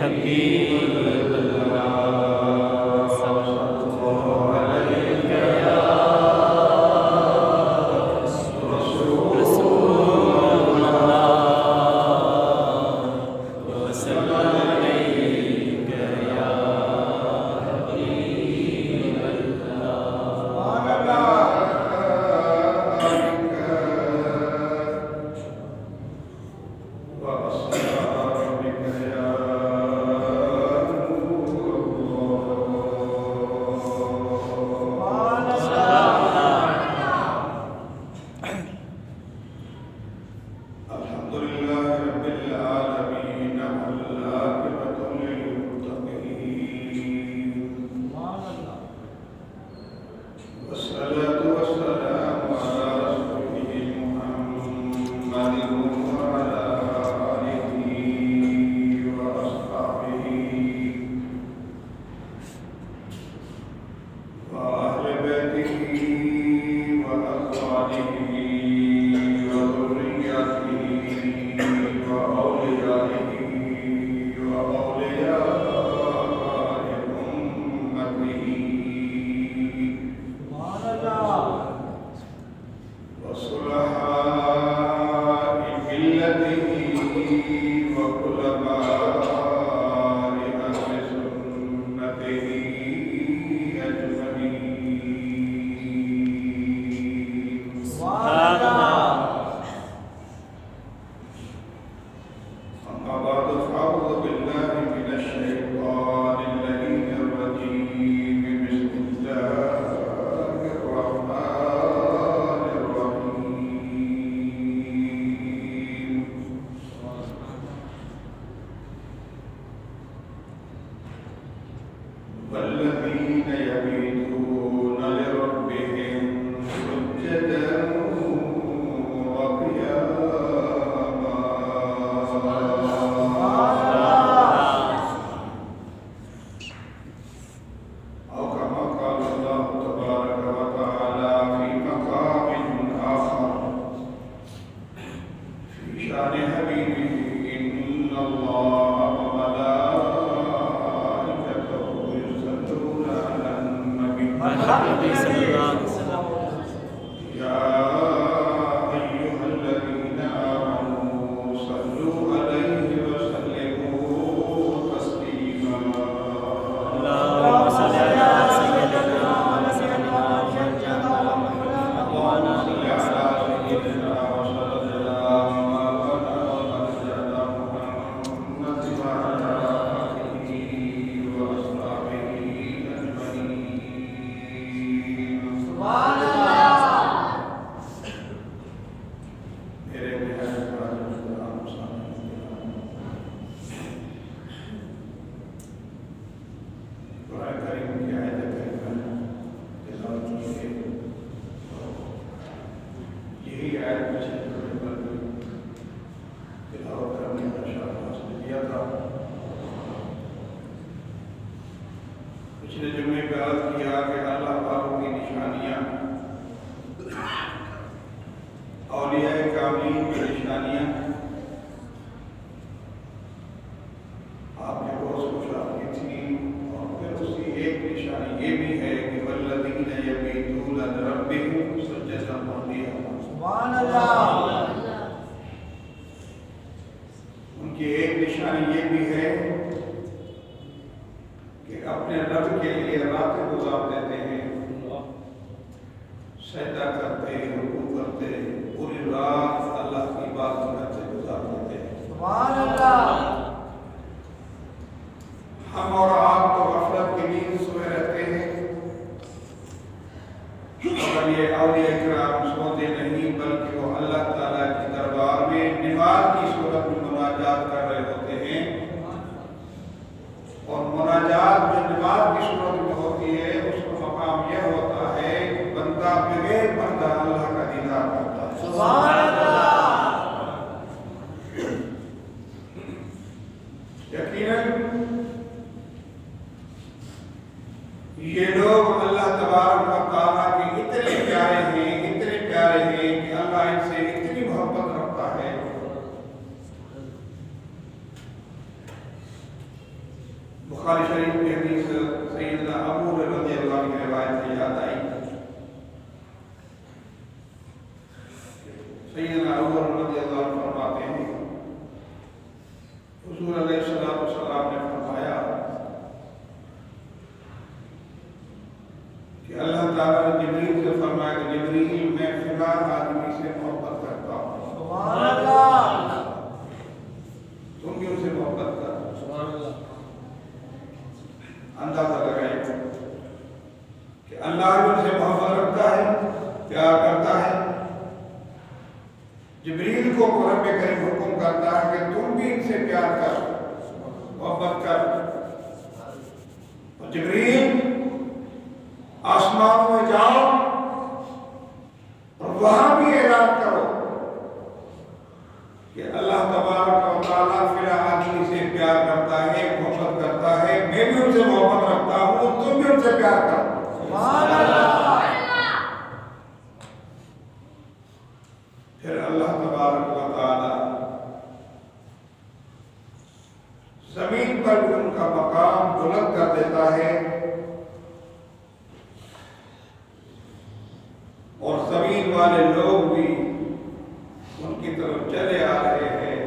حبیب اللہ صلی اللہ علیہ یا رسول اللہ وسلم علیک یا حبیب اللہ پچھلے جمعے پہ عرض کیا کہ اللہ پاک کی نشانیاں، اولیاء کاملین کی نشانیاں، آپ نے بہت سوچا کی تھی، اور پھر اسی ایک نشانی یہ بھی ہے کہ والذین یبیتون لربہم سجدًا وقیاما۔ سبحان اللہ۔ ان کی ایک نشانی یہ بھی ہے کہ اپنے رب کے لیے راتیں گزار دیتے ہیں، سجدہ کرتے، رکوع کرتے، پوری رات اللہ کی بات کرتے گزار دیتے ہیں۔ سبحان اللہ۔ ہم اور آپ تو غفلت کی نیند سوئے رہتے ہیں، مگر یہ اولیاء کرام سوتے نہیں، بلکہ وہ اللہ تعالیٰ کی دربار میں نماز کی صورت میں مناجات کر رہے ہوتے ہیں، اور مناجات جو نماز کی صورت میں ہوتی ہے اس کا مقام یہ ہوتا ہے کہ بندہ بغیر پردہ اللہ کا دیدار کرتا ہے۔ سبحان اللہ۔ یقیناً یہ لوگ اللہ تبارک و تعالیٰ کے اتنے پیارے ہیں کہ اللہ ان سے اتنی محبت رکھتا ہے بخاری شریف کی حدیث سیدنا ابو رضی اللہ عنہ کی روایت سے یاد آئی. سیدنا ابو رضی اللہ عنہ فرماتے ہیں حضور علیہ السلام نے فرمایا کہ اللہ تعالیٰ نے جبریل سے فرمایا کہ جبریل میں فلاں آدمی سے محبت کرتا ہوں. سبحان اللہ. تم بھی ان سے محبت کر. سبحان اللہ. اندازہ لگائیں کہ اللہ بھی ان سے محبت رکھتا ہے, پیار کرتا ہے. جبریل کو رب کریم حکم کرتا ہے کہ تم بھی ان سے پیار کر, محبت کر. اور جبریل آسمانوں میں جاؤ اور وہاں بھی اعلان کرو کہ اللہ تبارک و تعالیٰ فی آدمی سے پیار کرتا ہے, محبت کرتا ہے. میں بھی ان سے محبت رکھتا ہوں, تم بھی ان سے پیار کرو. سبحان اللہ. پھر اللہ تبارک و تعالیٰ زمین پر بھی ان کا مقام بلند کر دیتا ہے اور زمین والے لوگ بھی ان کی طرف چلے آ رہے ہیں.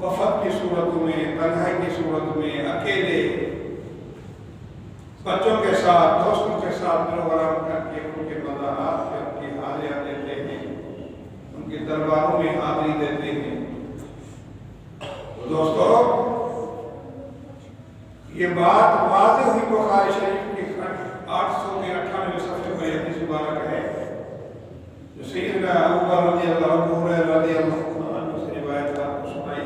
وفد کی صورت میں, تنہائی کی صورت میں, اکیلے بچوں کے ساتھ, دوستوں کے ساتھ پروگرام کر کے ان کے مزارات پہ ان کی حاضریاں دیتے ہیں, ان کے درباروں میں حاضری دیتے ہیں. دوستو, یہ بات واضح ہوئی بخاری شریف کی 898 صفحے میں حدیث مبارک ہے جو سیدنا ابو بکر رضی اللہ عنہ رضی اللہ عنہ سے روایت آپ کو سنائی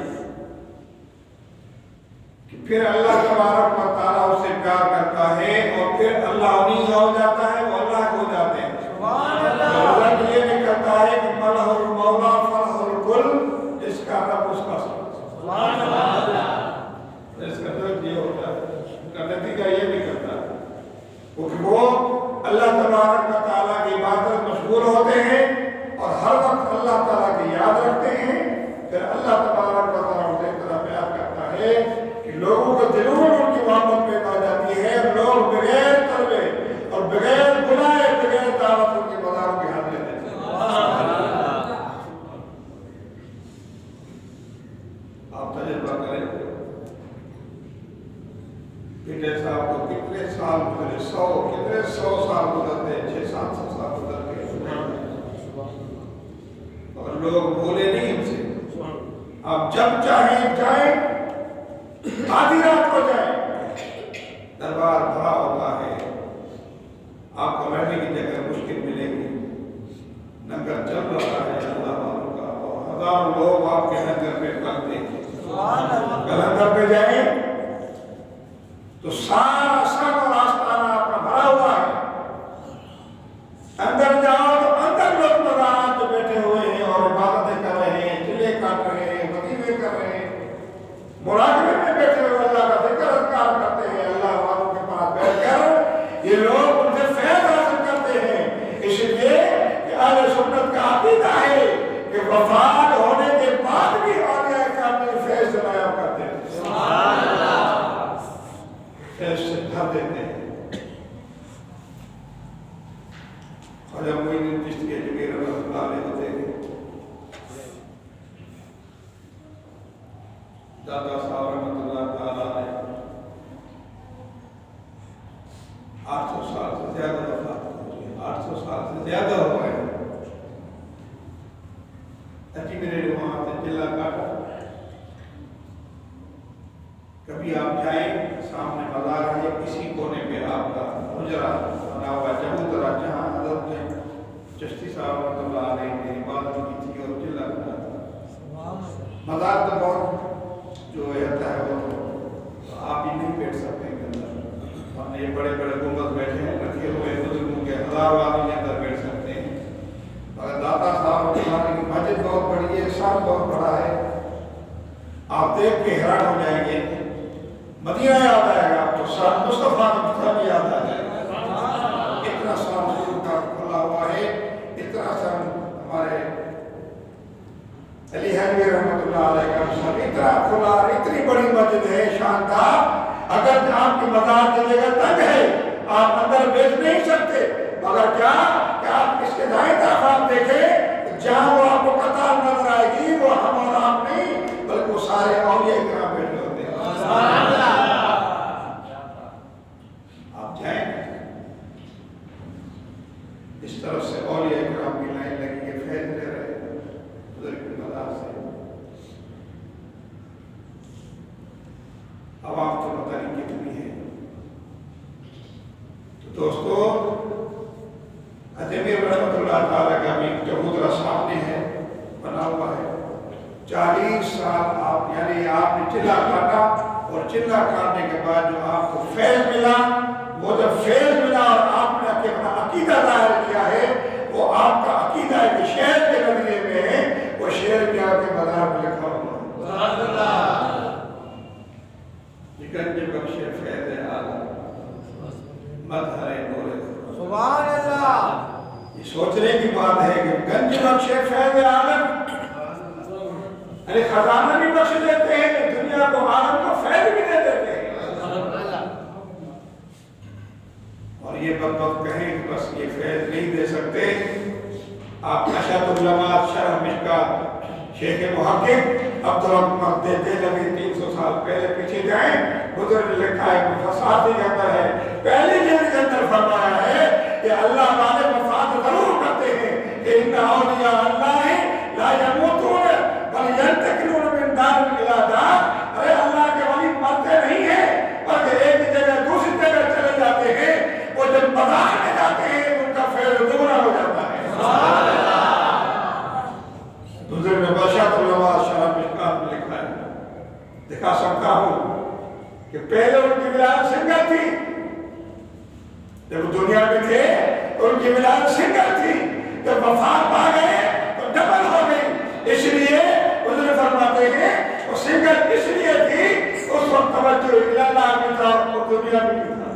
کہ پھر اللہ تبارک و تعالیٰ اس سے پیار کرتا ہے اور پھر اللہ انہیں کا ہو جاتا ہے, وہ اللہ کو ہو جاتے ہیں. سبحان اللہ. اللہ یہ نہیں کرتا ہے کہ ملہ المولا فلہ الکل, اس کا رب اس کا سب. سبحان اللہ. اس کا درد یہ ہوتا ہے, اس کا نتیجہ یہ نہیں کرتا کیونکہ وہ اللہ تبارک و تعالیٰ کی عبادت مشغول ہوتے ہیں اور ہر وقت اللہ تعالیٰ کی یاد رکھتے ہیں. پھر اللہ تبارک و تعالیٰ اسے اتنا پیار کرتا ہے کہ لوگوں کے دلوں میں ان کی محبت پیدا ہو جاتی ہے. لوگ بغیر طلبے اور بغیر بلائے, بغیر دعوت ان کی مزاروں کی حاضری دیتے ہیں. آپ تجربہ کریں, بیٹے صاحب کو کتنے سال گزرے, کتنے 100 سال گزرتے, 600-700 سال گزر گئے اور لوگ بولے نہیں ان سے. آپ جب چاہیں جائیں, آدھی رات کو جائیں, دربار بھرا ہوتا ہے, آپ کو رہنے کی جگہ مشکل ملے گی. لنگر چل رہا ہے اللہ والوں کا اور ہزاروں لوگ آپ کے لنگر پہ کرتے ہیں. لنگر پہ جائیں تو سارا سب اور آستانہ آپ کا بھرا ہوا ہے. اندر جاؤ تو اندر لوگ مزارات پہ بیٹھے ہوئے ہیں اور عبادتیں کر رہے ہیں, چلے کاٹ رہے ہیں, وظیفے کر رہے ہیں, مراقبے میں بیٹھے ہوئے اللہ کا ذکر اذکار کرتے ہیں. اللہ والوں کے پاس بیٹھ کر یہ لوگ ان سے فیض حاصل کرتے ہیں. اس لیے کہ اہل سنت کا عقیدہ ہے کہ وفات ہونے کے بعد بھی اولیاء کرام نے فیض دریافت کرتے ہیں. سبحان اللہ. فیض سے بھر دیتے ہیں. اور جب معین چشتی جبیر رحمۃ اللہ علیہ ہوتے ہیں, دادا صاحب رحمۃ اللہ تعالیٰ نے 800 سال سے زیادہ وفات ہوئی, 800 سال سے زیادہ ہو گئے. اچھی میرے وہاں سے چلا کاٹا. کبھی آپ جائیں, سامنے مزار ہے, کسی کونے پہ آپ کا حجرہ بنا ہوا چبوترا جہاں حضرت نے چشتی صاحب رحمۃ اللہ علیہ نے عبادت کی تھی اور چلا کاٹا تھا. مزار تو بہت جو رہتا ہے وہ تو آپ ہی نہیں بیٹھ سکتے ہیں اندر. ہم نے یہ بڑے بڑے گنبد بیٹھے ہیں رکھے ہوئے بزرگوں کے, ہزاروں آدمی اندر بیٹھ سکتے ہیں. مگر داتا صاحب کی مسجد بہت بڑی ہے, شان بہت بڑا ہے. آپ دیکھ کے حیران ہو جائیں گے. مدینہ یاد آئے گا آپ کو, شان مصطفیٰ مصطفیٰ یاد آ جائے گا. اتنا شان حضور کا کھلا ہوا ہے, اتنا شان ہمارے علی حیدر دہلوی رحمۃ اللہ علیہ کا مثال اتنا کھلا اتنی بڑی مسجد ہے شاندار، اگر آپ کی مزار کی جگہ تنگ ہے آپ اندر بیٹھ نہیں سکتے، مگر کیا کہ آپ اس کے دائیں طرف آپ دیکھیں جہاں وہ آپ کو قطار نظر آئے گی وہ ہم اور آپ نہیں بلکہ وہ سارے اولیاء کرام بیٹھے ہوتے ہیں۔ آپ جائیں اس طرف سے اولیاء کرام کی لائن لگی ہے، فیض لے رہے ہیں بزرگ کی مزار سے۔ اب آپ تو پتہ نہیں کتنی ہے۔ تو دوستو اجمیر رحمۃ اللہ تعالیٰ کا بھی چبوترا سامنے ہے بنا ہوا ہے، 40 سال آپ یعنی آپ نے چلہ کاٹا اور چلہ کاٹنے کے بعد جو آپ کو فیض ملا، وہ جب فیض ملا اور آپ نے اپنا عقیدہ ظاہر کیا ہے، وہ آپ کا عقیدہ ہے کہ شعر کے نظریے میں ہے، وہ شعر بھی آپ کے مزار میں لکھا ہوا ہے۔ گنج بخش فیض عالم مظہر نور خدا۔ سبحان اللہ۔ یہ سوچنے کی بات ہے کہ گنج بخش فیض عالم یعنی خزانہ بھی بخش دیتے ہیں، دنیا کو عالم کو فیض بھی دے دیتے ہیں، اور یہ بدبخت کہیں کہ بس یہ فیض نہیں دے سکتے۔ آپ اشد العلماء شرح مشکات شیخ محقق عبدالرحمن دہلوی 300 سال پہلے پیچھے جائیں، بزرگ نے لکھا ہے مفاساتی کے اندر ہے، پہلی جلد کے اندر فرمایا ہے کہ اللہ والے مفاد ضرور کرتے ہیں کہ ان اولیاء اللہ لا یموتون بل ینتقلون من دار الی دار، ارے اللہ کے ولی مرتے نہیں ہیں بلکہ ایک جگہ دوسری جگہ چلے جاتے ہیں، وہ جب مزار میں جاتے ہیں ان کا فیض دوگنا ہو جاتا ہے۔ بزرگ نے بادشاہ العلماء شرح مشکات میں لکھا ہے، دکھا سکتا ہوں کہ پہلے ان کی ولایت سنگل تھی، جب دنیا میں تھے تو ان کی ولایت سنگل تھی، جب وفات پا گئے تو ڈبل ہو گئی، اس لیے بزرگ فرماتے ہیں وہ سنگل اس لیے تھی اس وقت توجہ اللہ بھی تھا اور دنیا بھی تھا،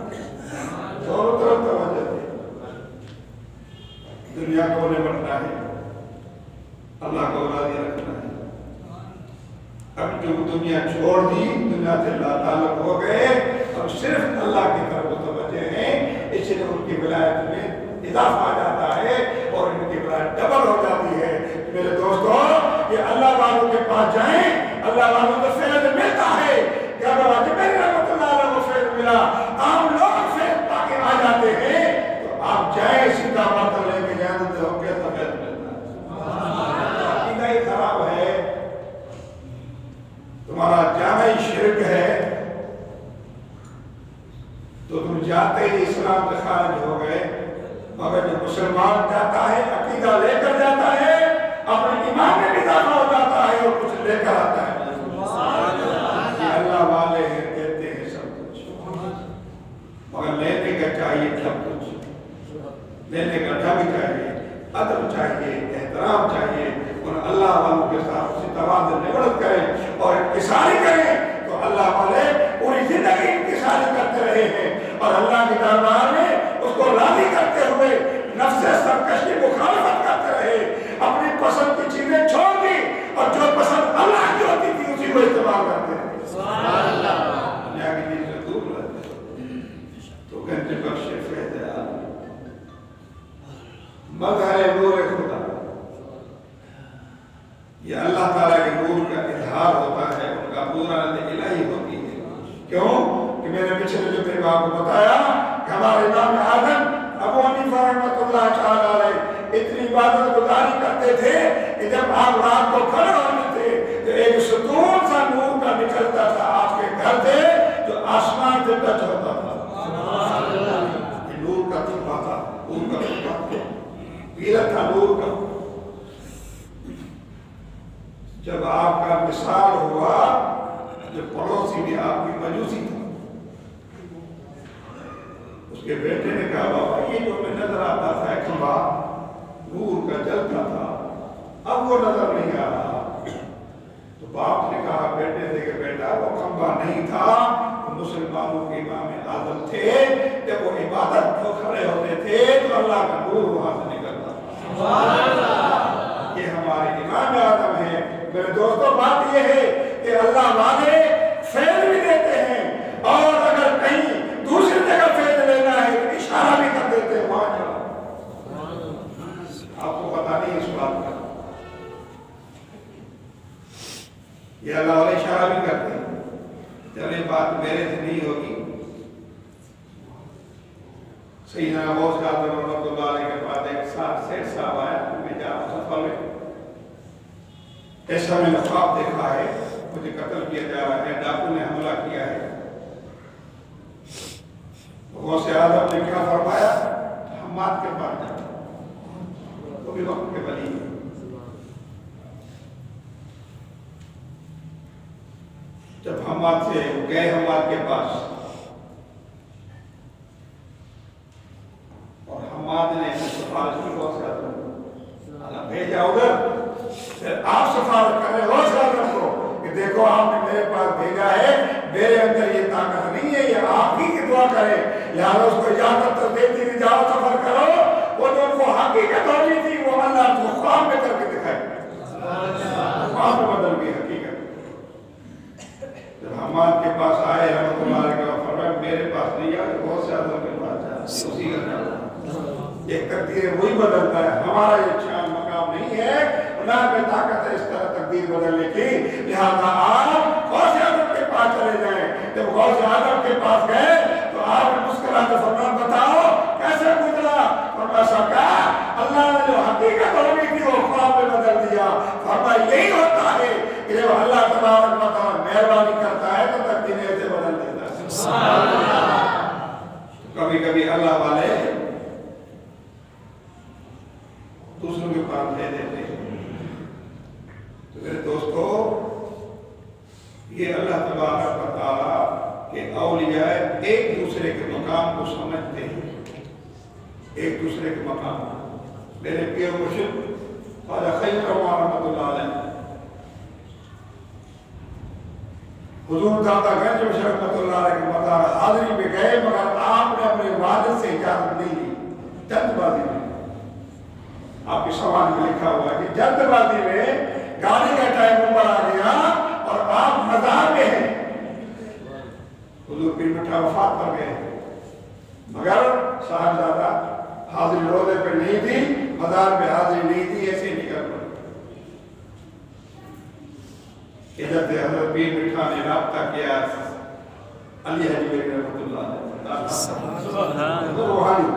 دونوں طرف توجہ تھی۔ دنیا کو انہیں بننا ہے، اللہ کو راضی رکھنا ہے۔ اب جو دنیا چھوڑ دی، دنیا سے اللہ تعلق ہو گئے، اب صرف اللہ کی طرف متوجہ ہیں، اس لیے ان کی ولایت میں اضافہ آ جاتا ہے اور ان کی ولایت ڈبل ہو جاتی ہے۔ میرے دوستو یہ اللہ والوں کے پاس جائیں، اللہ والوں کو فیض ملتا ہے، جب اجمیر رحمۃ اللہ علیہ کو فیض ملا، عام لوگ فیض پا کے آ جاتے ہیں، تو آپ جائیں سیدھا مطلب لے کے جائیں تو کیسا فیض ملتا ہے۔ عقیدہ ہی خراب ہے، تمہارا جامعی شرک ہے، تو تم جاتے ہی اسلام سے خارج ہو گئے، مگر جو مسلمان جاتا ہے عقیدہ لے کر جاتا ہے، اپنے ایمان میں اضافہ ہو جاتا ہے اور کچھ لے کر آتا ہے۔ یہ اللہ والے ہیں، دیتے ہیں سب کچھ، مگر لینے کا چاہیے سب کچھ، لینے کا ڈھنگ چاہیے، ادب چاہیے، احترام چاہیے، اور اللہ والوں کے ساتھ اسی توازن نبرت کریں اور انکساری کریں، تو اللہ والے پوری زندگی انکساری کرتے رہے ہیں اور اللہ کے دربار میں اس کو راضی کرتے ہوئے نفس سرکش کی مخالفت کرتے رہے، اپنی پسند کی چیزیں چھوڑ دی اور جو پسند اللہ کی ہوتی تھی اسی کو استعمال کرتے تھے، دنیا کی چیز سے دور رہتے۔ تو گنج بخش فیض عالم مظہر نور خدا، یہ اللہ تعالیٰ کے نور کا اظہار ہوتا ہے، ان کا پورا الہی ہوتی ہے۔ کیوں کہ میں نے پچھلے جو میرے آپ کو بتایا کہ ہمارے امام اعظم ابو حنیفہ رحمۃ اللہ تعالیٰ علیہ اتنی عبادت گزاری کرتے تھے کہ جب آپ رات کو کھڑے ہوتے تھے تو ایک ستون سا نور کا نکلتا تھا آپ کے گھر سے جو آسمان سے ٹچ ہوتا تھا۔ یہ نور کا تحفہ تھا، نور کا تحفہ تھا، غیرت تھا نور کا۔ جب آپ کا مثال ہوا، جو پڑوسی بھی آپ کی مجوسی تھا، اس کے بیٹے نے کہا بابا یہ جو میں نظر آتا تھا کھمبا نور کا جلتا تھا، اب وہ نظر نہیں آ رہا۔ تو باپ نے کہا بیٹے سے کہ بیٹا وہ کھمبا نہیں تھا، وہ مسلمانوں کے امام اعظم تھے، جب وہ عبادت کو کھڑے ہوتے تھے تو اللہ کا نور وہاں سے نکلتا تھا۔ یہ ہمارے امام اعظم ہیں، میرے دوستوں بات یہ ہے کہ اللہ والے فیض بھی دیتے ہیں اور اگر کہیں دوسری جگہ فیض لینا ہے تو اشارہ بھی کر دیتے ہیں وہاں جاؤ. آپ کو پتا نہیں اس بات کا. یہ اللہ والے اشارہ بھی کرتے ہیں. چلے بات میرے سے نہیں ہوگی. سیدنا غوث اعظم رحمۃ اللہ علیہ کے بعد ایک سیٹ صاحب آیا میں جا سفر میں ایسا میں نے خواب دیکھا ہے مجھے قتل کیا جا رہا ہے ڈاکو نے حملہ کیا ہے. غوث اعظم نے کیا فرمایا حماد کے پاس جا وہ بھی وقت کے ولی ہے. جب حماد سے گئے حماد کے پاس اور حماد نے سفارش کی غوث اعظم اللہ بھیجا ادھر پھر آپ سفارش کر رہے غوث اعظم کو کہ دیکھو آپ نے میرے پاس بھیجا ہے میرے اندر یہ طاقت نہیں ہے یہ آپ ہی کی دعا کرے لہذا اس کو اجازت تو دیتی تھی جاؤ سفر کرو. وہ جو ان کو حقیقت ہونی تھی وہ اللہ کو خواب میں کر کے دکھائے خواب میں بدل گئی حقیقت. جب حماد کے پاس آئے رحمۃ اللہ علیہ کا فرمایا میرے پاس نہیں آئے غوث اعظم کے پاس جا اسی کا جانا. ایک تقدیر وہی بدلتا ہے ہمارا یہ شان مقام نہیں ہے اللہ میں طاقت ہے اس طرح تقدیر بدلنے کی. لہذا آپ غوث اعظم کے پاس چلے جائیں. جب غوث اعظم کے پاس گئے تو آپ نے مسکراتے فرمایا بتاؤ کیسے گزرا. فرمایا سرکار اللہ نے جو حقیقت ہونی تھی وہ خواب میں بدل دیا. فرمایا یہی ہوتا ہے کہ جب اللہ تبارک و تعالی مہربانی کرتا ہے تو تقدیر ایسے بدل دیتا ہے. سبحان اللہ. کبھی کبھی اللہ والے دوسروں کے پاس دے دیتے ہیں. تو میرے دوستو یہ اللہ تبارک و تعالی کے اولیاء ایک دوسرے کے مقام کو سمجھتے ہیں ایک دوسرے کے مقام. میرے پیر مرشد خواجہ خلیل الرحمن رحمۃ اللہ علیہ حضور داتا گنج میں رحمۃ اللہ علیہ کے مزار حاضری میں گئے مگر آپ نے اپنے والد سے اجازت نہیں لی. جلد بازی میں آپ کے سوال میں لکھا ہوا ہے کہ جلد بازی میں گاڑی کا ٹائم اوپر آ گیا اور آپ مزار میں ہیں. حضور پیر مٹھا وفات پر گئے مگر صاحبزادہ حاضری روزے پہ نہیں تھی مزار پہ حاضری نہیں تھی ایسے نکل پڑے. ادھر سے حضرت پیر مٹھا نے رابطہ کیا علی حجی رحمۃ اللہ علیہ روحانی.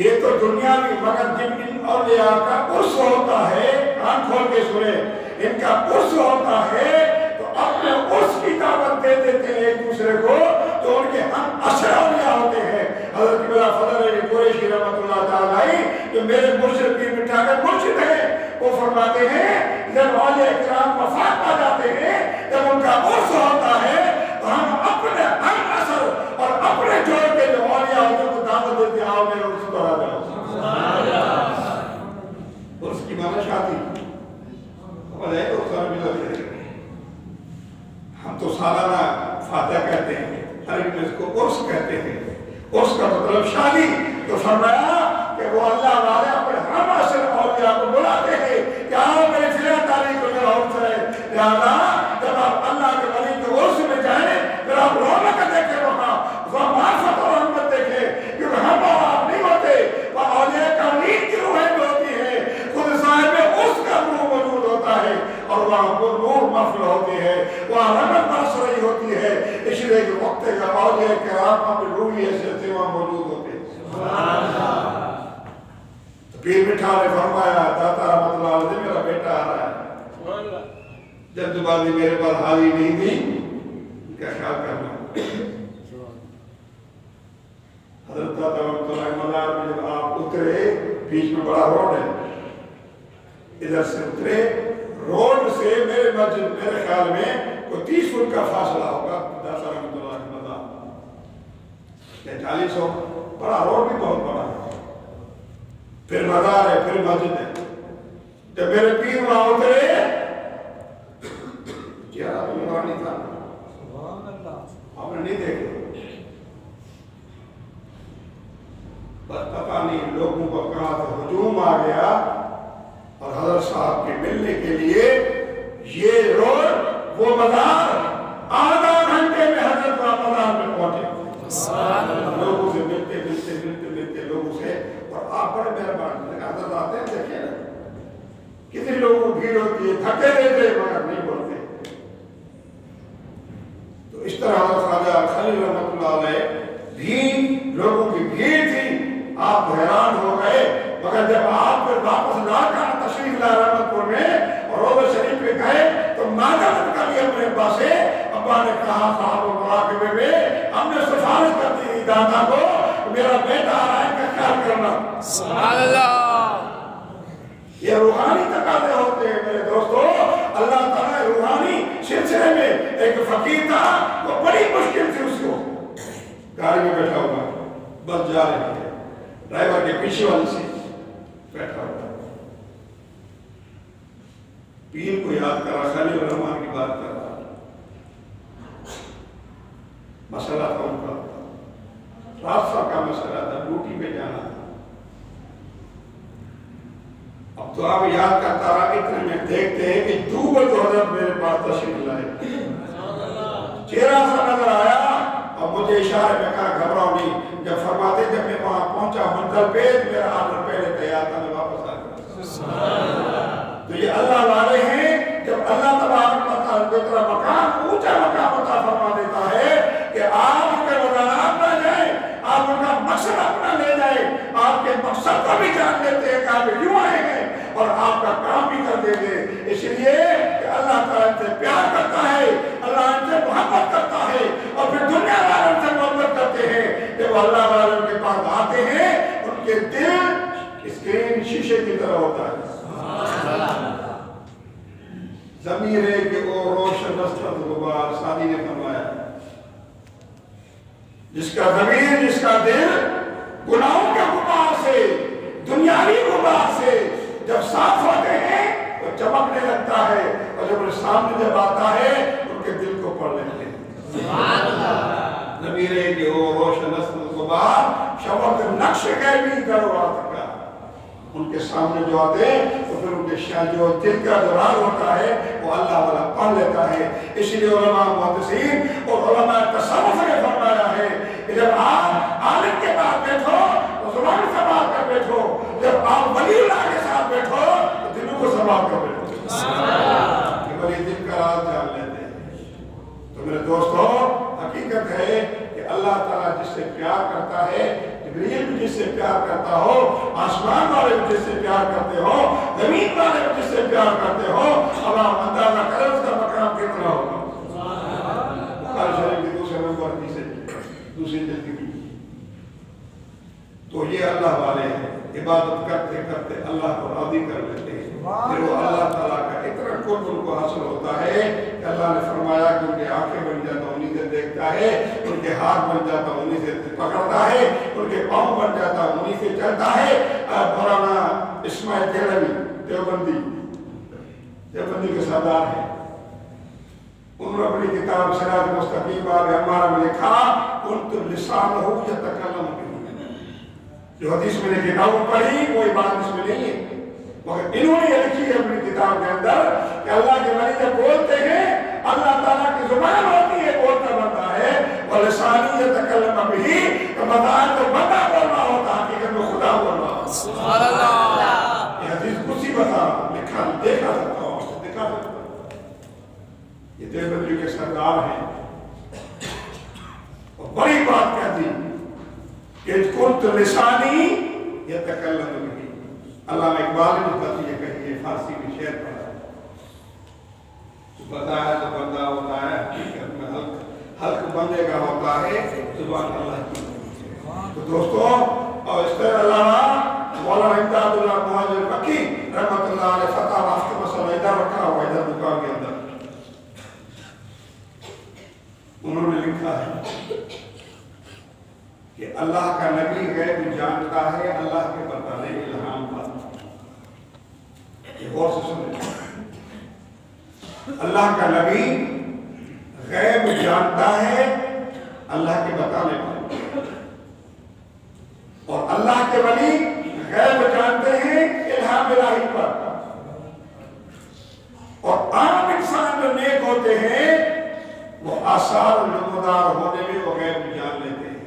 یہ تو دنیا میں مگر جن ان اولیاء کا عرس ہوتا ہے آنکھ کھول کے سنے ان کا عرس ہوتا ہے تو اپنے عرس کی دعوت دے دیتے ہیں ایک دوسرے کو تو ان کے ہم عصر اولیاء ہوتے ہیں. حضرت بلا فضل علی قریشی رحمۃ اللہ تعالی جو میرے مرشد پیر مٹھا کے مرشد ہیں وہ فرماتے ہیں جب اولیاء کرام وفات پا جاتے ہیں جب ان کا عرس ہوتا ہے تو ہم اپنے ہم عصر اور اپنے جوڑ کے جو اولیاء ہوتے ہیں کو دعوت دیتے ہیں آؤ میرے عرس پر آ جاؤ. عرس کی معنی شادی ہم تو سالانہ فاتحہ کہتے ہیں عربی میں اس کو عرس کہتے ہیں. عرس کا مطلب شادی. تو فرمایا کہ وہ اللہ والے اپنے ہم عصر اولیاء کو بلاتے ہیں کہ آؤ میرے فلاں تاریخ کو میرا عرس ہے. لہذا جب آپ اللہ کے ولی کے عرس میں جائیں پھر آپ رونق دیکھیں وہاں معرفت اور رحمت دیکھیں کیونکہ ہم اور آپ نہیں ہوتے وہ اولیاء کاملین کی روحیں میں ہوتی ہے. خود صاحب عرس کا روح موجود ہوتا ہے اور وہاں پر نور محفل ہوتی ہے وہاں رحمت برس رہی ہوتی ہے. اس لیے کہ وقت کا اولیاء کرام اپنی روحی ایسے سے وہاں موجود ہوتے ہیں. پیر مٹھا نے فرمایا داتا رحمۃ اللہ علیہ میرا بیٹا آ رہا ہے جلد بازی میرے پاس حاضری نہیں تھی کیا خیال کرنا. حضرت داتا رحمۃ اللہ مزار میں جب آپ اترے بیچ میں بڑا روڈ ہے ادھر سے اترے روڈ سے میرے مسجد میرے خیال میں کوئی 30 فٹ کا فاصلہ ہوگا. داتا رحمۃ اللہ مزار یا 40 ہو بڑا روڈ بھی بہت بڑا ہے. پھر مزار ہے پھر مسجد ہے. جب میرے پیر وہاں اترے چہرہ تو میرا نہیں تھا آپ نے نہیں دیکھے بس پتہ نہیں لوگوں کو کہاں سے ہجوم آ گیا اور حضرت صاحب دیکھنے کے لیے یہ روڈ وہ بازار آدھا گھنٹے میں حضرت بازار میں پہنچے لوگوں سے ملتے لوگوں سے اور آپ بڑے مہربان حضرت آتے ہیں دیکھیں نا کتنے لوگوں کو بھیڑ ہوتی ہے دھکے دیتے مگر نہیں بولتے تو اس طرح خواجہ خلیل رحمۃ اللہ علیہ بھی لوگوں کی بھیڑ تھی آپ حیران ہو گئے مگر جب آپ پھر واپس لا کر تشریف لائے رحمت پور میں اور روضہ شریف پہ گئے تو معذرت کر لی اپنے ابا سے ابا نے کہا صاحب مراقبے میں ہم نے سفارش کر دی دادا کو میرا بیٹا آ رہا ہے کا خیال کرنا سبحان اللہ یہ روحانی تقاضے ہوتے ہیں میرے دوستو اللہ تعالیٰ روحانی سلسلے میں ایک فقیر تھا وہ بڑی مشکل تھی اس کو گاڑی میں بیٹھا ہوا بس جا رہے ہیں ڈرائیور کے پیچھے والی سیٹ بیٹھا ہوا پیر کو یاد کرا خلیل الرحمن کی بات کر رہا مسئلہ تھا ان کا راستہ کا مسئلہ تھا ڈیوٹی پہ جانا تھا اب تو آپ یاد کرتا رہا اتنے میں دیکھتے ہیں کہ دو حضرت میرے پاس تشریف لائے چہرہ سا نظر آیا اور مجھے اشارے میں کہا گھبراؤ نہیں جب فرماتے جب میں وہاں پہنچا منزل پہ میرا آرڈر پہلے تیار تھا میں واپس آ گیا تو یہ اللہ والے ہیں جب اللہ تبارک و تعالیٰ کو اتنا مقام اونچا مقام عطا فرما دیتا ہے کہ آپ ان کے وزارات نہ جائیں آپ ان کا مقصد اپنا لے جائیں آپ کے مقصد کو بھی جان لیتے ہیں کہ آپ یوں آئیں گے اور آپ کا کام بھی کر دیں گے اس لیے کہ اللہ تعالیٰ ان سے پیار کرتا ہے اللہ ان سے محبت کرتا ہے اور پھر دنیا والوں سے محبت کرتے ہیں کہ وہ اللہ والوں کے پاس آتے ہیں ان کے دل اسکرین شیشے کی طرح ہوتا ہے ضمیر کے او روشن نصرت غبار سادی نے فرمایا جس کا ضمیر جس کا دل گناہوں کے غبار سے دنیاوی غبار سے جب صاف ہوتے ہیں وہ چمکنے لگتا ہے اور جب انہیں سامنے جب آتا ہے ان کے دل کو پڑھ لیتے ہیں ضمیر کے او روشن نصرت غبار شوق نقش غیبی کروا سکا ان کے سامنے جو آتے ہیں تو پھر ان کے جو دل کا جو راز ہوتا ہے وہ اللہ والا پڑھ لیتا ہے اس لیے علماء محدثین اور علماء تصوف نے فرمایا ہے کہ جب آپ عالم کے پاس بیٹھو تو زبان سنبھال کر بیٹھو جب آپ ولی اللہ کے ساتھ بیٹھو تو دلوں کو سنبھال کر بیٹھو کہ ولی دل کا راز جان لیتے ہیں تو میرے دوستو حقیقت ہے کہ اللہ تعالیٰ جس سے پیار کرتا ہے جبریل بھی جس سے پیار کرتا ہو آسمان والے بھی جس سے پیار کرتے ہو زمین والے بھی جس سے پیار کرتے ہو اب آپ اندازہ کریں اس کا مقام کتنا ہوگا بخاری شریف کے دوسرے نمبر دوسری جلد کی تو یہ اللہ والے ہیں عبادت کرتے کرتے اللہ کو راضی کر لیتے ہیں پھر وہ اللہ تعالیٰ کا اتنا قرب ان کو حاصل ہوتا ہے کہ اللہ نے فرمایا کہ ان کے آنکھیں بن جاتا انہی سے دیکھتا ہے ان کے ہاتھ بن جاتا انہی سے پکڑتا ہے ان کے پاؤں بن جاتا انہی سے چلتا ہے مولانا اسماعیل دہلوی دیوبندی کے سردار ہیں انہوں نے اپنی کتاب صراط مستقیم باب عمارہ میں لکھا کنت لسانہ یتکلم بہ جو حدیث میں نے کتاب پڑھی کوئی بات اس میں نہیں ہے مگر انہوں نے یہ لکھی ہے اپنی کتاب کے اندر کہ اللہ کے ولی جب بولتے ہیں اللہ تعالیٰ کی زبان ہوتی ہے بولتا بنتا ہے وَلِسَانِي يَتَكَلَّمَ بِهِ کہ بتایا تو بندہ بول رہا ہوتا حقیقت میں خدا بول رہا ہوتا سبحان اللہ یہ حدیث کسی بتا لکھا دیکھا سکتا ہوں دکھا سکتا ہوں یہ دیوبندی کے سردار ہیں اور بڑی بات کہتی کہ کنت لسانی یتکلم بہ علامہ اقبال نے بات یہ کہی ہے فارسی میں شعر پڑھا ہے بتایا تو بندہ ہوتا ہے حقیقت میں حلق بندے کا ہوتا ہے زبان اللہ کی تو دوستو اور اس طرح علامہ مولانا امداد اللہ مہاجر مکی رحمت اللہ علیہ فتح واسطہ مسئلہ ادھر رکھا ہوا ادھر دکان کے اندر انہوں نے لکھا ہے کہ اللہ کا نبی غیب جانتا ہے اللہ کے بتانے الہام کا یہ غور سے سنیں اللہ کا نبی غیب جانتا ہے اللہ کے بتانے پر اور اللہ کے ولی غیب جانتے ہیں الہام الہی پر ہوتے ہیں وہ آثار نمودار ہونے میں وہ غیب جان لیتے ہیں.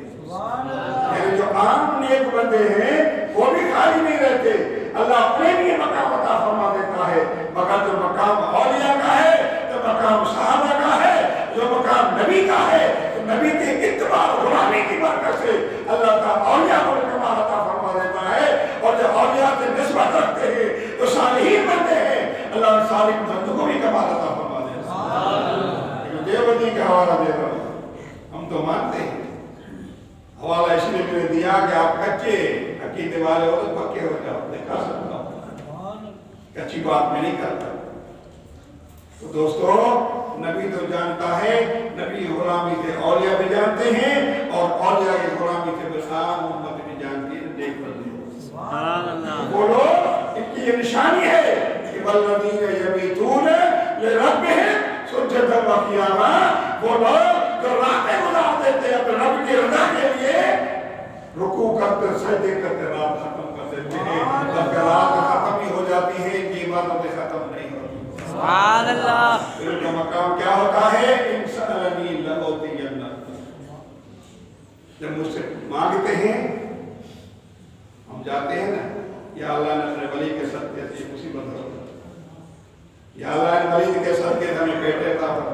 یعنی جو عام نیک بندے ہیں وہ بھی خالی نہیں رہتے. اللہ اپنے لیے مقام عطا فرما دیتا ہے، مگر جو مقام اولیاء کا ہے، جو مقام صحابہ کا ہے، جو مقام نبی کا ہے، تو نبی کے اتباع غلامی کی برکت سے اللہ تعالیٰ اولیاء کو کمال عطا فرما دیتا ہے. اور جو اولیاء سے نسبت رکھتے ہیں جو صالحین بنتے ہیں اللہ ان صالح بندوں کو بھی کمال عطا فرما دیتا ہے. لیکن دیوبندی کا حوالہ دے رہا ہوں، ہم تو مانتے ہیں. حوالہ اس لیے میں نے دیا کہ آپ کچے عقیدے والے ہو تو پکے ہو جاؤ. دکھا سکتا ہوں، کچی بات میں نہیں کرتا. تو دوستو نبی تو جانتا ہے، نبی غلامی سے اولیاء بھی جانتے ہیں اور اولیاء کی غلامی سے بسام امت بھی جانتی ہے. دیکھ پڑھتے بولو ان کی یہ نشانی ہے کہ والذین یبیتون لربہم سجدا وقیاما. وہ لوگ جو راتیں گزار دیتے ہیں اپنے رب کی رضا کے لیے، رکوع کرتے سجدے کرتے رات ختم کر دیتے ہیں. جب رات ختم ہی ہو جاتی ہے ان کی عبادتیں ختم نہیں ہوتی. سبحان اللہ. پھر کا مقام کیا ہوتا ہے؟ انسانی لأوتین. جب مجھ سے مانگتے ہیں ہم جاتے ہیں نا، یا اللہ نے اپنے ولی کے صدقے سے مصیبت ہو، یا اللہ نے ولی کے صدقے سے ہمیں بیٹے عطا فرما.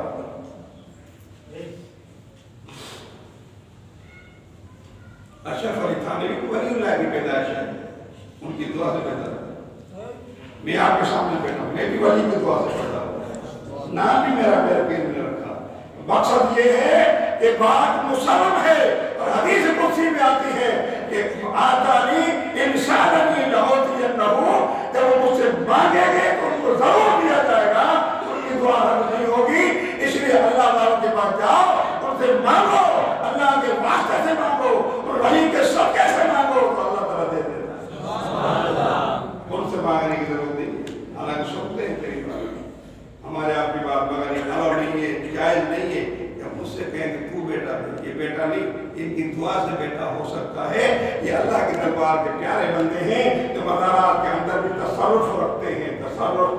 اشرف علی تھانوی ولی اللہ کی پیدائش ہے، ان کی دعا سے پیدا. میں آپ کے سامنے بیٹھا ہوں، میں بھی ولی کی دعا سے پیدا ہوں. نام بھی میرا میرے پیر نے رکھا. مقصد یہ ہے کہ بات مسلم ہے اور حدیث قدسی میں آتی ہے کہ آتانی انسانی لأوتینہ. جب وہ مجھ سے مانگیں گے تو ان کو ضرور دیا جائے گا. ان کی دعا رد نہیں ہوگی. اس لیے اللہ والوں کے پاس جاؤ، ان سے مانگو، اللہ کے واسطے سے مانگو اور ولی کے صدقے سے مانگو تو اللہ تعالیٰ دے دیتا ہے. ان سے مانگنے کی ضرورت نہیں. حالانکہ سنتے ہیں کئی بار ہمارے آپ کی بات، مگر یہ حلال نہیں ہے، جائز نہیں ہے کہ ہم اس سے کہیں کہ تو بیٹا دے. یہ بیٹا نہیں، ان کی دعا سے بیٹا ہو سکتا ہے. یہ اللہ کے دربار کے پیارے بندے ہیں جو مزارات کے اندر بھی تصرف رکھتے ہیں. تصرف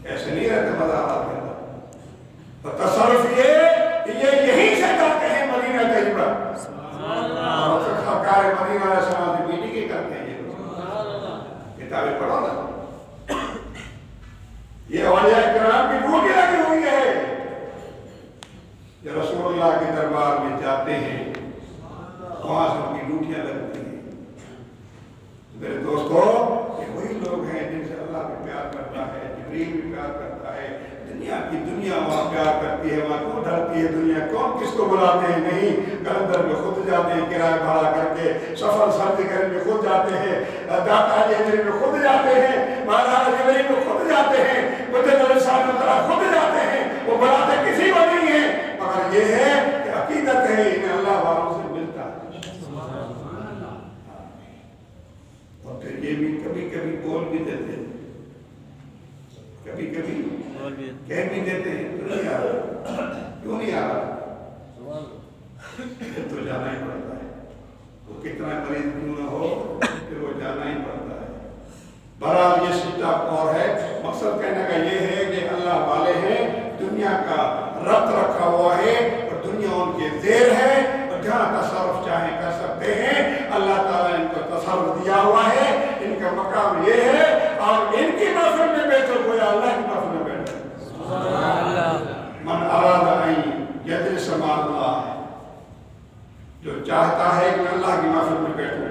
ایسے نہیں رہتے مزارات کے اندر. اور تصرف یہ کہ یہ یہیں سے جاتے ہیں مدینہ طیبہ اور سرکار مدینہ علیہ السلام سے میٹنگ ہی کرتے ہیں. کتابیں پڑھو نا، یہ اولیاء کرام کی ڈیوٹی لگی ہوئی ہے. جو رسول اللہ کے دربار میں جاتے ہیں وہاں سے ان کی ڈیوٹیاں لگتی ہیں. میرے دوستو یہ وہی لوگ ہیں جن سے اللہ بھی پیار کرتا ہے، جبریل بھی پیار کرتا ہے. دنیا وہاں پیار کرتی ہے، وہاں کیوں ڈرتی ہے دنیا؟ کون کس کو بلاتے ہیں؟ نہیں، کلندر میں خود جاتے ہیں کرایہ بھاڑا کر کے، سفر سرد کرنے میں خود جاتے ہیں، داتا جبریل میں خود جاتے ہیں، مہاراجا جبریل میں خود جاتے ہیں، مدد علیہ السلام خود جاتے ہیں. وہ بلاتے کسی کو نہیں ہے، مگر یہ ہے کہ عقیدت ہے انہیں اللہ والوں سے ملتا ہے. اور پھر یہ بھی کبھی کبھی بول بھی دیتے ہیں، کبھی کبھی کہہ بھی دیتے ہیں تو نہیں آ رہا. کیوں نہیں آ رہا؟ تو جانا ہی پڑتا ہے. وہ کتنا مریض کیوں نہ ہو پھر وہ جانا ہی پڑتا ہے. بہرحال یہ سچا اور ہے. مقصد کہنے کا یہ ہے کہ اللہ والے ہیں، دنیا کا ربط رکھا ہوا ہے اور دنیا ان کے زیر ہے اور جہاں تصرف چاہیں کر سکتے ہیں. اللہ تعالیٰ ان کو تصرف دیا ہوا ہے. ان کا مقام یہ ہے اور ان کی محفل میں بیٹھو گویا اللہ کی محفل میں بیٹھو. من اراد ان یجلس مع اللہ، جو چاہتا ہے کہ میں اللہ کی محفل میں بیٹھوں.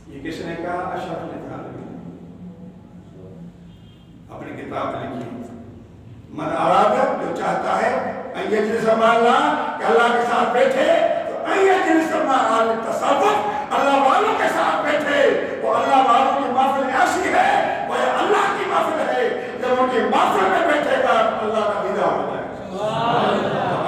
یہ کس نے کہا؟ اشرف نے کہا، اپنی کتاب میں لکھی. من اراد، جو چاہتا ہے ان یجلس مع اللہ کہ اللہ کے ساتھ بیٹھے، تو ان یجلس مع التصوف، اللہ والوں کے ساتھ بیٹھے. وہ اللہ والوں کی محفل ایسی ہے، وہ اللہ کی محفل ہے. جب ان کی محفل میں بیٹھے گا اللہ کا دیدار ہو جائے گا،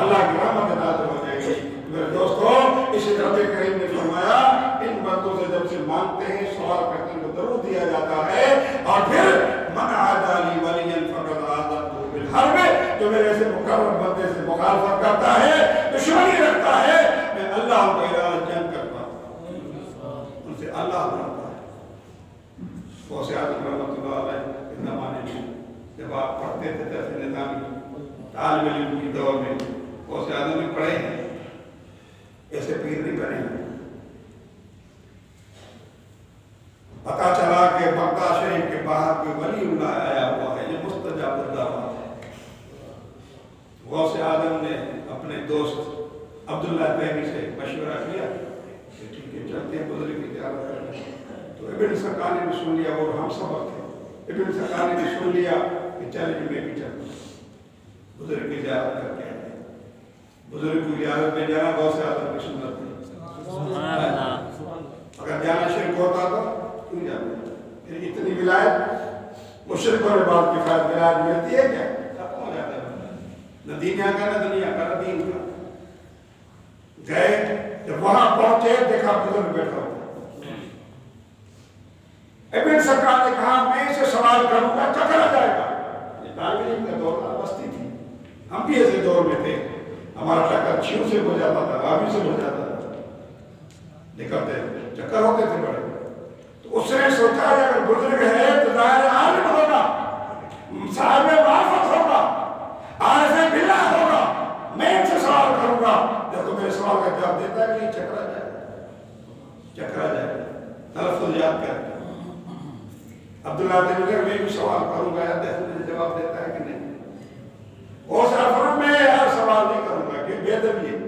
اللہ کی رحمت نازل ہو جائے گی. میرے دوستو اسی رب کریم نے فرمایا ان بندوں سے جب سے مانگتے ہیں سوال کرتے ہیں تو ضرور دیا جاتا ہے. اور پھر من عادى لي وليا فقد آذنته بالحرب، جو میرے سے مقرر بندے سے مخالفت کرتا ہے، دشمنی رکھتا ہے، میں اللہ کو اعلان جنگ کرتا ہوں. ان سے اللہ بناتا ہے. غوث اعظم رحمۃ اللہ علیہ کے زمانے میں جب آپ پڑھتے تھے درس نظامی طالب علم کی دور میں بہت سے آدمی پڑھے ہیں ایسے پیر نہیں بنے ہیں پتا چلا کہ بغداد شریف کے باہر کوئی ولی اللہ آیا ہوا ہے یہ مستجاب الدعوات ہے غوث اعظم نے اپنے دوست عبداللہ تیمی سے مشورہ کیا کہ ٹھیک ہے چلتے ہیں بزرگ کی زیارت کرنے تو ابن سکا نے بھی سن لیا وہ ہم سبق تھے ابن سکا نے بھی سن لیا کہ چلے میں بھی چلتا بزرگ کی زیارت کر کے آئے بزرگ کی زیارت میں جانا غوث اعظم کی سنت تھی اگر جانا شرک ہوتا تو کیوں جانا پھر اتنی ولایت مشرکوں نے بات کفایت ولایت ملتی ہے کیا سب ہو جاتا ہے نہ دنیا کا نہ دنیا کا نہ دین کا گئے جب وہاں پہنچے دیکھا بزرگ بیٹھا ہوا ابن سکا نے کہا میں اسے سوال کروں گا چکر آ جائے گا یہ طالب علم کا دور تھا بستی تھی ہم بھی ایسے دور میں تھے ہمارا چکر چھیوں سے ہو جاتا تھا آبی سے ہو جاتا تھا نکلتے چکر ہوتے تھے بڑے تو اس نے سوچا کہ اگر بزرگ ہے تو ظاہر عالم ہوگا صاحب معرفت ہوگا عارف باللہ ہوگا میں ان سے سوال کروں گا دیکھو میرے سوال کا جواب دیتا ہے کہ نہیں چکر آ جائے گا تلفظ یاد کر عبداللہ تیمی میں بھی سوال کروں گا یا دیکھو مجھے جواب دیتا ہے کہ نہیں اور سرفرم میں یار سوال نہیں کروں گا کہ بے ادبی ہے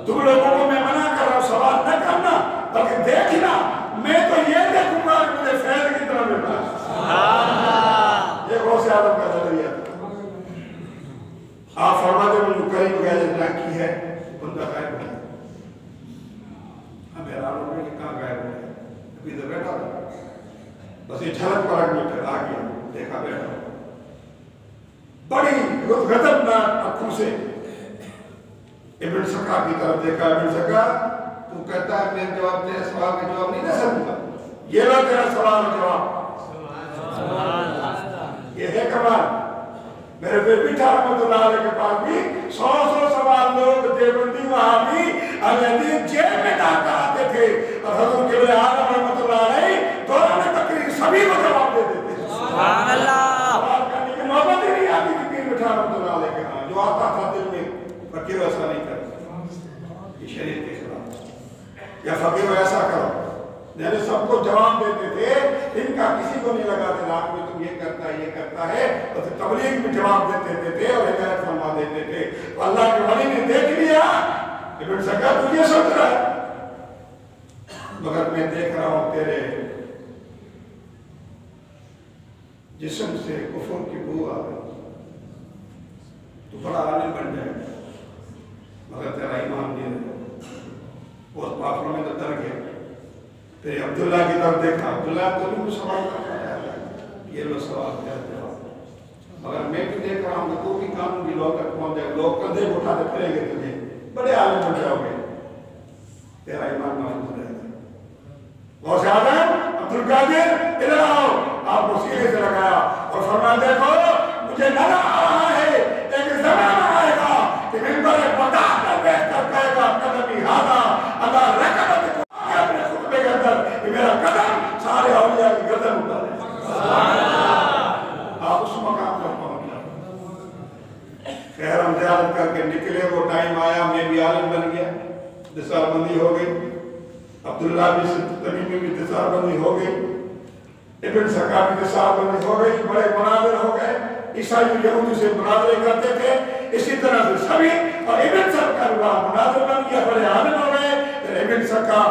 تم لوگوں کو میں منع کر رہا ہوں سوال نہ کرنا بلکہ دیکھنا میں تو یہ دیکھوں گا کہ مجھے فیض کی طرح ملتا ہے یہ غوث اعظم کا نظریہ تھا آپ فرماتے ہیں جو قریب گئے جنگ کی ہے بندہ غائب ہو گیا ہم حیران ہو گئے کہ کہاں غائب ہو گیا ابھی تو بیٹھا تھا بس یہ جھلک پلک میں پھر آ گیا دیکھا بیٹھا بڑی غضبناک آنکھوں سے ابن سکا کی طرف دیکھا ابن سکا تو کہتا ہے میں جواب تیرے سوال کا جواب نہیں دے سکتا یہ لو تیرا سوال کا جواب یہ ہے کمال میرے پھر بیٹھا رحمت اللہ علیہ کے پاس بھی 100 سوال لوگ دیوبندی وہابی اہل حدیث جیل میں ڈاکہ آتے تھے اور حضرت قبلہ اعظم رحمت اللہ علیہ دوران تقریر سبھی کو جواب دے دیتے تھے سبحان اللہ سوال کرنے کی نوبت ہی نہیں آتی تھی پیر بیٹھا رحمت اللہ علیہ کے ہاں جو آتا تھا دل میں فقیر ایسا نہیں کرتا یہ شریعت کے خلاف یا فقیر ایسا کرو یعنی سب کو جواب دیتے تھے ان کا کسی کو نہیں لگاتے ناک میں تم یہ کرتا ہے اور پھر تبلیغ میں جواب دیتے تھے اور ہدایت فرما دیتے تھے تو اللہ کے ولی نے دیکھ لیا ابن سکا تو یہ سوچ رہا ہے مگر میں دیکھ رہا ہوں تیرے جسم سے کفر کی بو آ رہی تو بڑا عالم بن جائے گا مگر تیرا ایمان نہیں رہے بہت پاپڑوں میں تو در گیا پھر عبداللہ کی طرف دیکھا عبداللہ تو بھی کچھ سوال کرتا ہے یہ لو سوال کرتے ہیں مگر میں بھی دیکھ رہا ہوں کہ تو بھی قانون بھی لوگ تک پہنچ جائے لوگ کندھے اٹھاتے پھریں گے تجھے بڑے عالم بن جاؤ گے تیرا ایمان محفوظ رہے گا غوث اعظم عبدالقادر ادھر آؤ آپ کو سینے سے لگایا اور فرمایا دیکھو مجھے نظر آ رہا ہے ایک زمانہ آئے گا کہ منبر بغداد پر بیٹھ کر کہے گا قدمی ہاذا اللہ رکعت اپنے خطبے کے اندر کہ میرا قدم سارے اولیاء کی گردن اتارے آپ اس مقام پر پہنچ جائیں خیر ہم زیارت کر کے نکلے وہ ٹائم آیا میں بھی عالم بن گیا دسار بندی ہو گئی عبداللہ بھی تمیمی بھی دسار بندی ہو گئی ابن سکا بھی دسار بندی ہو گئی بڑے مناظر ہو گئے عیسائی یہودی سے مناظرے کرتے تھے اسی طرح سے سبھی اور ابن سکا بھی بڑا مناظر بن گیا بڑے عالم ہو گئے پھر ابن سکا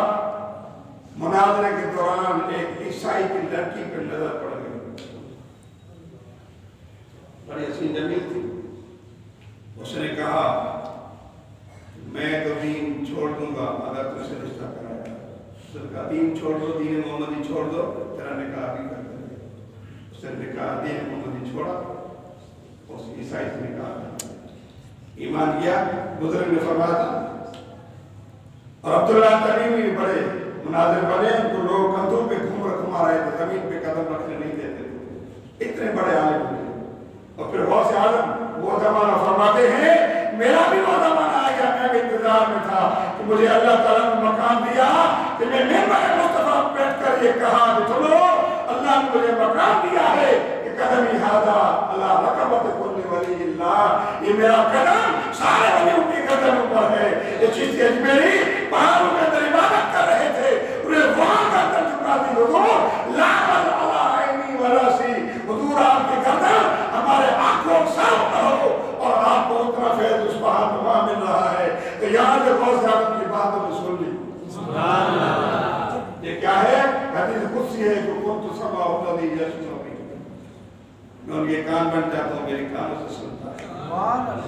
مناظرے کے دوران ایک عیسائی کی لڑکی پر نظر پڑ گئی بڑی حسین جمیل تھی اس نے کہا میں تو دین چھوڑ دوں گا اگر تجھ سے رشتہ کرایا اس نے کہا دین چھوڑ دو دین محمدی چھوڑ دو تیرا نکاح بھی کر دیں اس نے نکاح دین محمدی چھوڑا اس عیسائی سے نکاح کر ایمان کیا بزرگ نے فرمایا تھا اور عبداللہ تمیمی بڑے مناظر بنے تو لوگ کندھوں پہ گھما رہے تھے زمین پہ قدم رکھنے نہیں دیتے تھے اتنے بڑے عالم ہوئے اور پھر غوث اعظم وہ زمانہ فرماتے ہیں میرا بھی وہ زمانہ آ گیا میں بھی انتظار میں تھا کہ مجھے اللہ تعالیٰ نے مقام دیا کہ میں منبر مصطفیٰ بیٹھ کر یہ کہا کہ چلو اللہ نے مجھے مقام دیا ہے کہ قدمی ہاذا اللہ حضور آپ کی گردن ہمارے آنکھوں سامنے پر ہو اور آپ کو اتنا فیض اس پہاڑ میں وہاں مل رہا ہے کہ یہاں سے غوث اعظم کی بات ہم نے سن لی. سبحان اللہ. یہ کیا ہے؟ حدیث قدسی ہے کہ کنت سمع الذی یسمع بہ. میں ان کے کان بن جاتا ہوں میری کانوں سے سنتا ہے.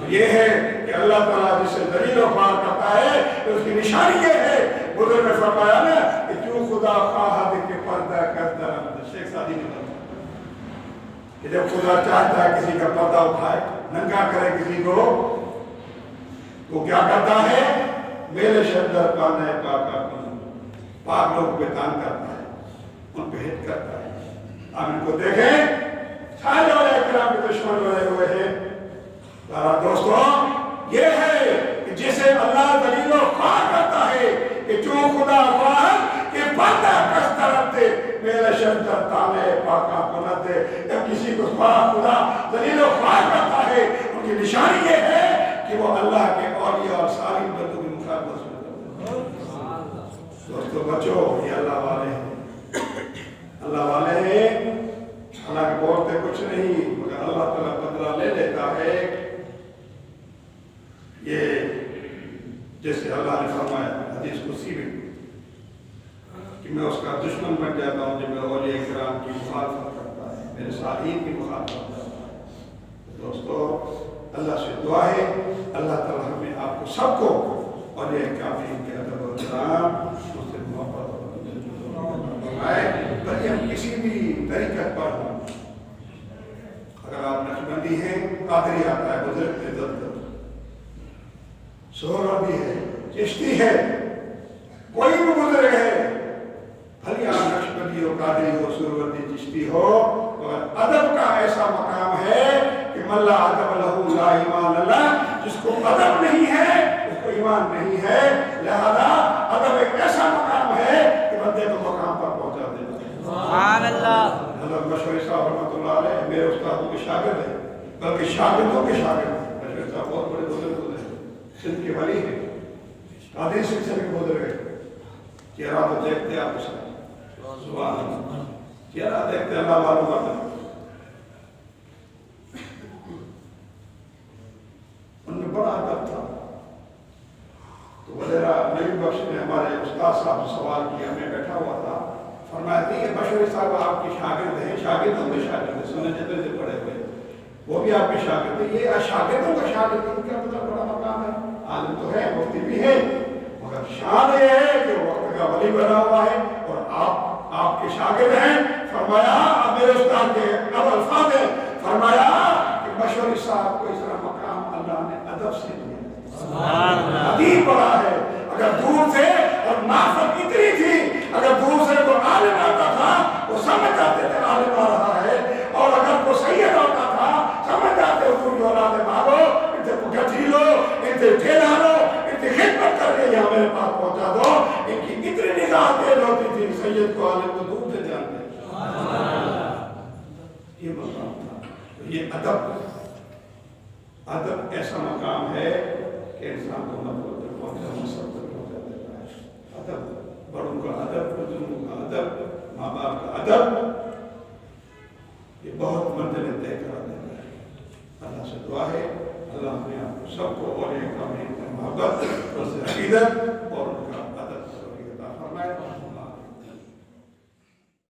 یہ ہے کہ اللہ تعالیٰ جسے دلیل و خوار کرتا ہے تو اس کی نشانی یہ ہے. بزرگ نے فرمایا نا کہ جو خدا خواہد کے پردہ کرتا رہتا. شیخ سعدی نے فرمایا کہ جب خدا چاہتا ہے کسی کا پردہ اٹھائے ننگا کرے کسی کو تو کیا کرتا ہے؟ میلے شدر کانے پاکا پاک لوگ پہ تان کرتا ہے ان پہ ہٹ کرتا ہے. آپ ان کو دیکھیں سارے علیہ کرام کے دشمن بنے ہوئے ہیں. دوستوں یہ ہے کہ جسے اللہ دلیل و خوار کرتا ہے کہ جو خدا خواہد کہ پردہ کس طرف دے میرے شدر تانے پاکا کنت دے. جب کسی کو خدا دلیل و خوار کرتا ہے ان کی نشانی یہ ہے کہ وہ اللہ کے اولیاء اور صالحین بندوں کی مخالفت کرتے ہیں. دوستو بچو یہ اللہ والے ہیں. اللہ والے ہیں. اللہ کے بولتے کچھ نہیں مگر اللہ تعالیٰ بدلہ لے لیتا ہے. یہ جیسے اللہ نے فرمایا حدیث قدسی میں کہ میں اس کا دشمن بن جاتا ہوں جب میں اولیاء کرام کی مخالفت کرتا ہے میرے صالحین کی مخالفت کرتا ہے. دوستو اللہ سے دعا ہے اللہ تعالیٰ ہمیں آپ کو سب کو اولیاء کرام کے ادب و احترام اس سے محبت فرمائے. بھلے ہم کسی بھی طریقت پر ہوں. اگر آپ نقشبندی ہیں قادری آتا ہے بزرگ عزت کرو سہروردی ہے چشتی ہے کوئی بھی بزرگ ہے بھلی آپ نقشبندی ہو قادری ہو سہروردی چشتی ہو اور ادب کا ایسا مقام ہے کہ من لا ادب لہ لا ایمان اللہ. جس کو ادب نہیں ہے اس کو ایمان نہیں ہے. لہذا ادب ایک ایسا مقام ہے کہ بندے کو مقام پر پہنچا دیتا ہے. سبحان اللہ. حضرت مشوری صاحب رحمۃ اللہ علیہ میرے استادوں کے شاگرد ہیں بلکہ شاگردوں کے شاگرد ہیں. مشوری صاحب بہت بڑے بزرگ سندھ کے ولی ہیں قادری سلسلے کے بزرگ ہیں. چہرہ تو دیکھتے آپ اس کا سبحان اللہ. چہرہ دیکھتے اللہ والوں کا ان میں بڑا ادب تھا. تو وزیرہ نبی بخش نے ہمارے استاد صاحب سے سوال کیا میں بیٹھا ہوا تھا. فرمایا تھا یہ مشوری صاحب آپ کے شاگرد ہیں شاگردوں کے شاگرد ہیں سننے جتنے سے پڑھے ہوئے وہ بھی آپ کے شاگرد ہیں. یہ شاگردوں کا شاگرد ان کا بڑا بڑا مقام ہے. عالم تو ہے مفتی بھی ہے مگر شان یہ ہے کہ وہ وقت کا ولی بنا ہوا ہے اور آپ کے شاگرد ہیں. فرمایا میرے استاد کے اب الفاظ ہیں فرمایا کہ مشوری صاحب کو اس طرح مقام اللہ نے ادب سے دیا. ادیب بڑا ہے. اگر دور سے اور معرفت اتنی تھی اگر دور سے کوئی عالم آتا تھا وہ سمجھ جاتے تھے عالم آ رہا ہے اور اگر کوئی سید آتا تھا سمجھ جاتے حضور کی اولاد مارو ان سے گٹھی لو ان سے ٹھیلا لو ان سے خدمت کر کے یہاں میرے پاس پہنچا دو. ان کی اتنی نگاہ تیز ہوتی تھی سید کو عالم کو دور سے جانتے. یہ مقام تھا. یہ ادب ایسا مقام ہے کہ انسان کو مطلب پہنچا دیتا ہے. ادب بڑوں کا ادب بزرگوں کا ادب ماں باپ کا ادب یہ بہت منزلیں طے کرا دیتا ہے. اللہ سے دعا ہے اللہ نے آپ سب کو اولیاء کرام کی محبت اور عقیدت اور ان کا